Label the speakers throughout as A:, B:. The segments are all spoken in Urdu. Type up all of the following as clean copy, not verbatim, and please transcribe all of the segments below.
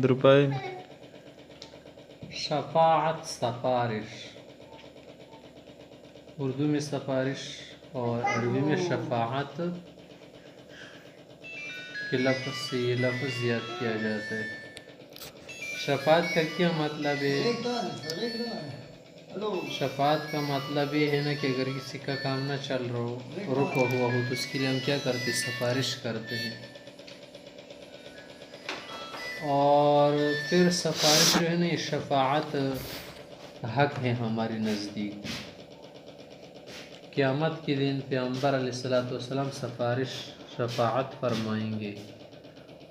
A: درپائے
B: شفاعت سفارش، اردو میں سفارش اور عربی میں شفاعت کے لفظ سے یہ لفظ یاد کیا جاتا ہے۔ شفاعت کا کیا مطلب ہے؟ شفاعت کا مطلب یہ ہے نا کہ اگر کسی کا کام نہ چل رہا ہو، رکا ہوا ہو، تو اس کے لیے ہم کیا کرتے ہیں؟ سفارش کرتے ہیں۔ اور پھر سفارش جو ہے نا، یہ شفاعت حق ہے ہمارے نزدیک۔ قیامت کے دن پیغمبر علیہ السلام شفاعت فرمائیں گے۔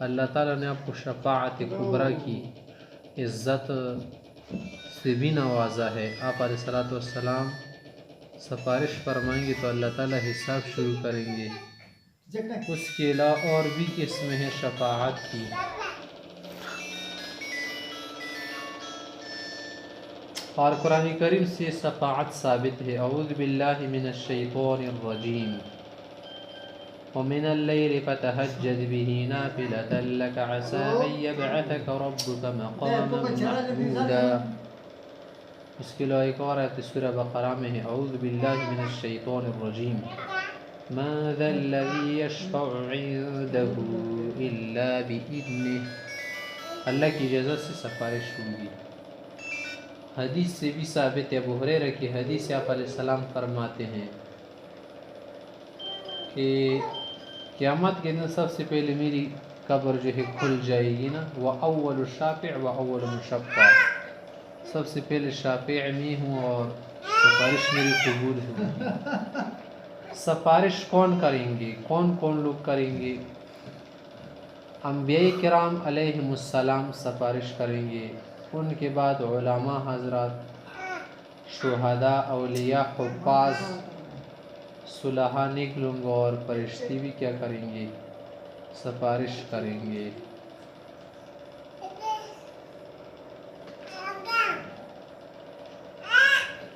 B: اللہ تعالیٰ نے آپ کو شفاعت کبریٰ کی عزت سے بھی نوازا ہے۔ آپ علیہ السلام سفارش فرمائیں گے تو اللہ تعالیٰ حساب شروع کریں گے۔ اس کے علاوہ اور بھی قسم ہے شفاعت کی۔ اور قرآن کریم سے شفاعت ثابت ہے۔ اعوذ باللہ من الشیطان الرجیم ومن اللیل فتہجد بہ نافلۃ لک عسی ان یبعثک ربک مقاما محمودا۔ اس کے علاوہ ایک اور آیت سورہ بقرہ میں ہے، اعوذ باللہ من الشیطان الرجیم ما ذا الذی یشفع عنده الا بإذنہ۔ اللہ کی اجازت سے سفارش ہوگی۔ حدیث سے بھی ثابت ہے، ابو ہریرہ کی حدیث سے آپ علیہ السلام فرماتے ہیں کہ قیامت کے دن سب سے پہلے میری قبر جو ہے کھل جائے گی نا، وَأَوَّلُ الشَّافِعِ وَأَوَّلُ مُشَفَّعِ، سب سے پہلے شافع میں ہوں اور سفارش میری قبول ہے۔ سفارش کون کریں گے؟ کون کون لوگ کریں گے؟ انبیاء کرام علیہم السلام سفارش کریں گے، ان کے بعد علماء حضرات، شہداء، اولیاء، حفاظ، صلحاء، نیک لوگ اور فرشتے بھی کیا کریں گے؟ سفارش کریں گے۔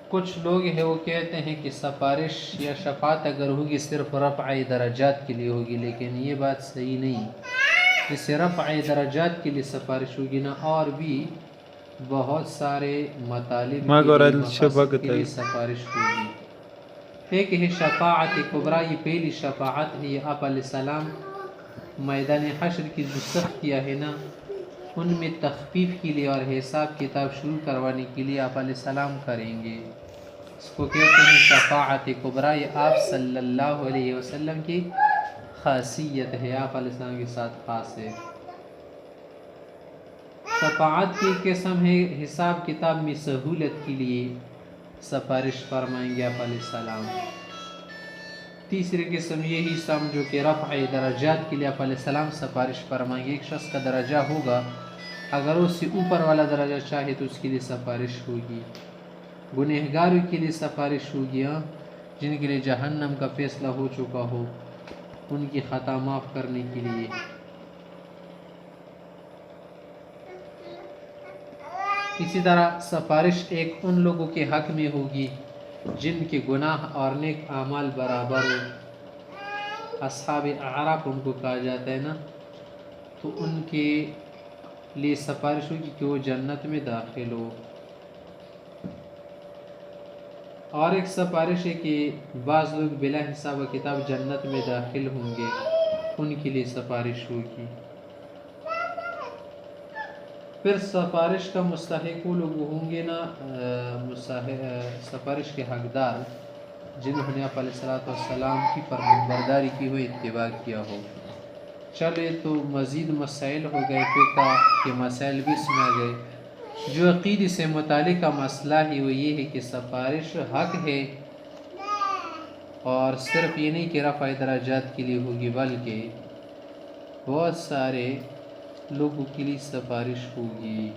B: کچھ لوگ ہیں وہ کہتے ہیں کہ سفارش یا شفاعت اگر ہوگی صرف رفع درجات کے لیے ہوگی، لیکن یہ بات صحیح نہیں۔ اس سے رفع درجات کے لیے سفارش ہوگی نا، اور بھی بہت سارے مطالب کے لیے، مقاصد کے لیے سفارش ہوگی۔ ایک ہے شفاعت کبریٰ، یہ پہلی شفاعت ہے۔ یہ آپ علیہ السلام میدان حشر کی جو سختیاں ہے نا، ان میں تخفیف کے لیے اور حساب کتاب شروع کروانے کے لیے آپ علیہ السلام کریں گے۔ اس کو کہتے ہیں شفاعت کبریٰ۔ یہ آپ صلی اللہ علیہ وسلم کی خاصیت ہے، آپ علیہ السلام کے ساتھ خاص ہے۔ شفاعت کی قسم ہے حساب کتاب میں سہولت کے لیے سفارش فرمائیں گے آپ علیہ السلام۔ تیسری قسم یہی سمجھو کہ رفع درجات کے لیے آپ علیہ السلام سفارش فرمائیں گے۔ ایک شخص کا درجہ ہوگا، اگر اس سے اوپر والا درجہ چاہے تو اس کے لیے سفارش ہوگی۔ گنہگاروں کے لیے سفارش ہوگی، جن کے لیے جہنم کا فیصلہ ہو چکا ہو، ان کی خطا معاف کرنے کے لیے۔ اسی طرح سفارش ایک ان لوگوں کے حق میں ہوگی جن کے گناہ اور نیک اعمال برابر ہو۔ اصحاب اعراف ان کو کہا جاتا ہے نا، تو ان کے لیے سفارش ہوگی کہ وہ جنت میں داخل ہو۔ اور ایک سفارش ہے کہ بعض لوگ بلا حساب و کتاب جنت میں داخل ہوں گے، ان کے لیے سفارش ہوگی۔ پھر سفارش کا مستحق وہ لوگ ہوں گے نا، سفارش کے حقدار، جنہوں نے آپ علیہ السلام کی فرمانبرداری کی ہو، اتباع کیا ہو۔ چلے تو مزید مسائل ہو گئے، فقہ کے مسائل بھی سنا گئے۔ جو عقیدے سے متعلق کا مسئلہ ہے وہ یہ ہے کہ سفارش حق ہے، اور صرف یہ نہیں کہ رفع درجات کے لیے ہوگی، بلکہ بہت سارے لوگوں کے لیے سفارش ہوگی۔